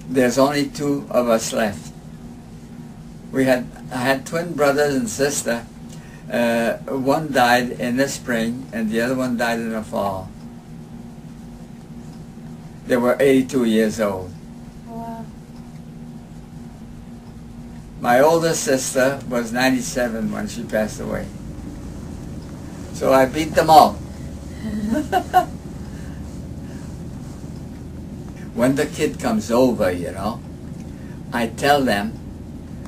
there's only two of us left. I had twin brothers and sister. One died in the spring and the other one died in the fall. They were 82 years old. Wow. My older sister was 97 when she passed away. So I beat them all. When the kid comes over, you know, I tell them,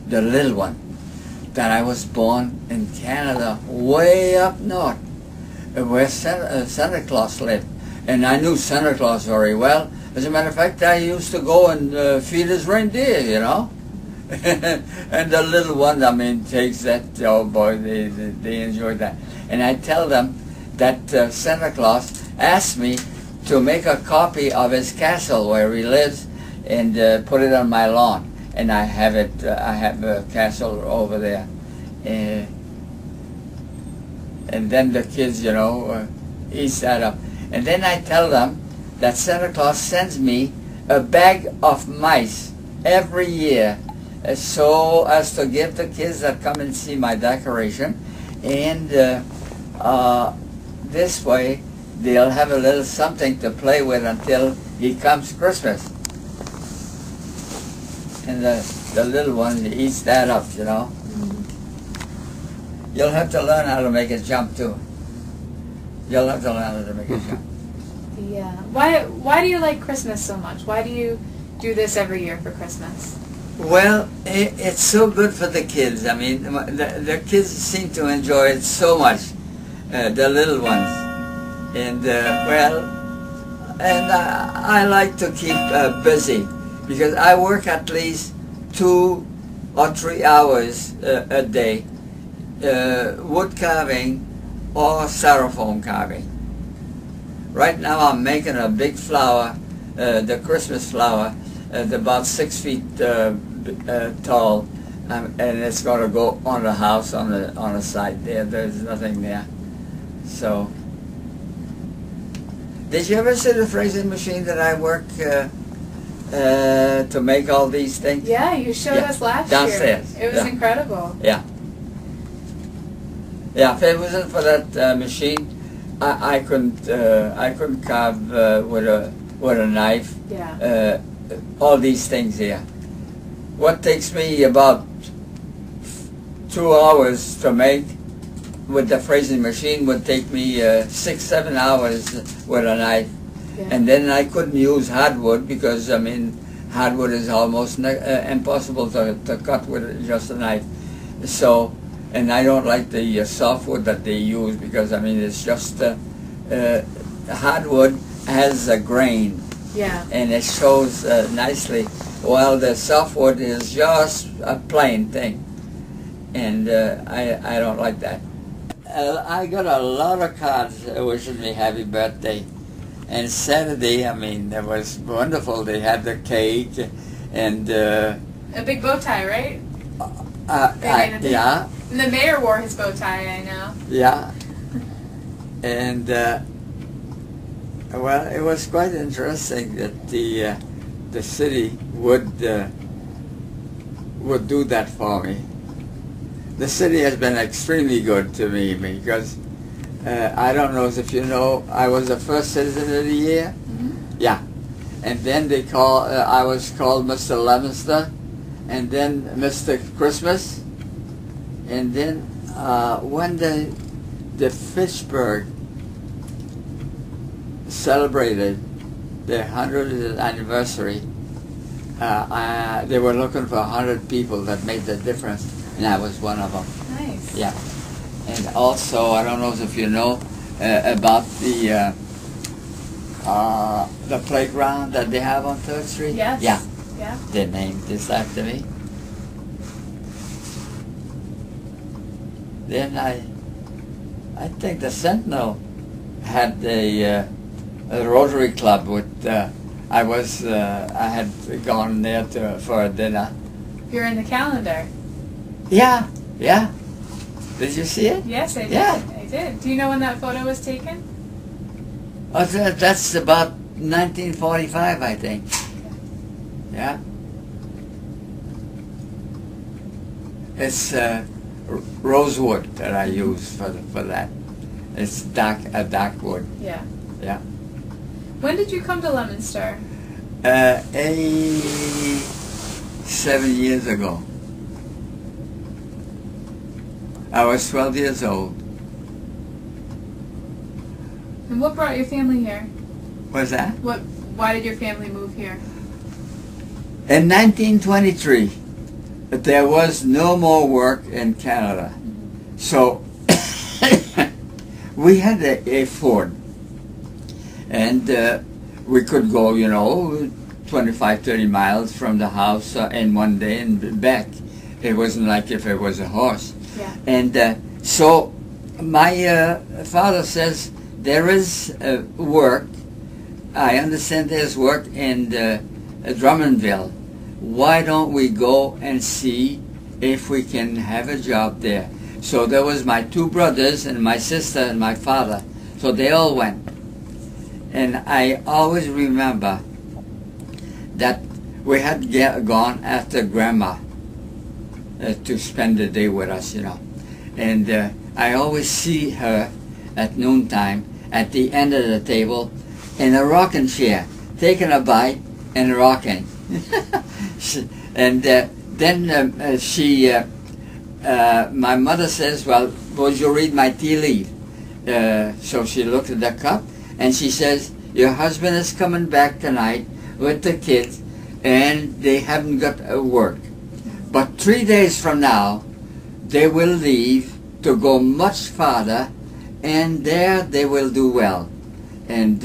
the little one, that I was born in Canada, way up north, where Santa Claus lived. And I knew Santa Claus very well. As a matter of fact, I used to go and feed his reindeer, you know. And the little one, I mean, takes that, oh boy, they enjoy that. And I tell them that Santa Claus asked me to make a copy of his castle where he lives and put it on my lawn. And I have it, I have a castle over there. And then the kids, you know, eat that up. And then I tell them that Santa Claus sends me a bag of mice every year so as to give the kids that come and see my decoration. And this way they'll have a little something to play with until he comes Christmas. And the little one eats that up, you know. You'll have to learn how to make it jump too. You'll have to learn how to make it jump. Yeah. Why do you like Christmas so much? Why do you do this every year for Christmas? Well, it's so good for the kids. I mean, the kids seem to enjoy it so much, the little ones. And, I like to keep busy because I work at least 2 or 3 hours a day, wood carving or styrofoam carving. Right now I'm making a big flower, the Christmas flower, about 6 feet tall, and it's going to go on the house on the side there. There's nothing there. So, did you ever see the freezing machine that I work to make all these things? Yeah, you showed us last downstairs. year. It was incredible. Yeah. Yeah, if it wasn't for that machine, I couldn't carve with a knife. Yeah. All these things here. What takes me about 2 hours to make with the freezing machine would take me 6-7 hours with a knife. Yeah. And then I couldn't use hardwood because, I mean, hardwood is almost impossible to cut with just a knife. So, and I don't like the softwood that they use because, I mean, it's just hardwood has a grain. Yeah. And it shows nicely, while the softwood is just a plain thing. And I don't like that. I got a lot of cards wishing me happy birthday. And Saturday, I mean, it was wonderful. They had the cake and... a big bow tie, right? Yeah. And the mayor wore his bow tie, I know. Yeah. And, well, it was quite interesting that the city would do that for me. The city has been extremely good to me because I don't know if you know, I was the first citizen of the year. Mm-hmm. Yeah. And then they I was called Mr. Leominster, and then Mr. Christmas, and then when the Fitchburg celebrated their 100th anniversary, they were looking for 100 people that made the difference, and I was one of them. Nice. Yeah. And also, I don't know if you know about the playground that they have on 3rd Street? Yes. Yeah. Yeah. They named this after me. Then I think the Sentinel had a Rotary Club with. I had gone there for a dinner. You're in the calendar. Yeah, yeah. Did you see it? Yes, I did. Yeah. I did. Do you know when that photo was taken? Oh, that's about 1945, I think. Yeah. It's rosewood that I use for that. It's a dark wood. Yeah. Yeah. When did you come to Leominster? 87 years ago. I was 12 years old. And what brought your family here? What's that? Why did your family move here? In 1923, there was no more work in Canada. So we had a Ford. And we could go, 25, 30 miles from the house in one day and back. It wasn't like if it was a horse. Yeah. And so my father says, there is work. I understand there's work in Drummondville. Why don't we go and see if we can have a job there? So there was my two brothers and my sister and my father. So they all went. And I always remember that we had gone after Grandma to spend the day with us, And I always see her at noontime at the end of the table in a rocking chair, taking a bite and rocking. And then my mother says, well, would you read my tea leaf? So she looked at the cup and she says, your husband is coming back tonight with the kids and they haven't got work. But 3 days from now, they will leave to go much farther, and there they will do well. And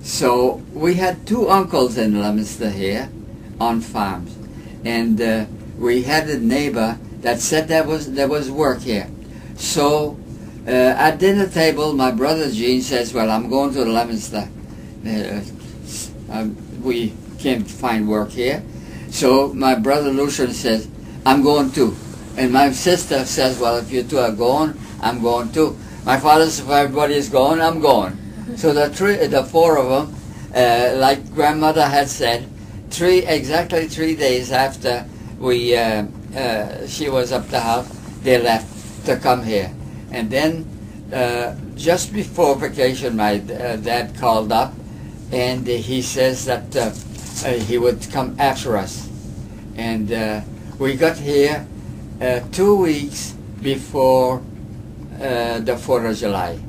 so we had two uncles in Leominster here on farms. And we had a neighbor that said there was work here. So at dinner table, my brother Gene says, well, I'm going to Leominster. We can't find work here. So my brother Lucian says, I'm going too. And my sister says, well, if you two are going, I'm going too. My father says, if everybody is going, I'm going. So the four of them, like grandmother had said, exactly 3 days after she was up the house, they left to come here. And then just before vacation, my dad called up, and he says that he would come after us. And we got here 2 weeks before the 4th of July.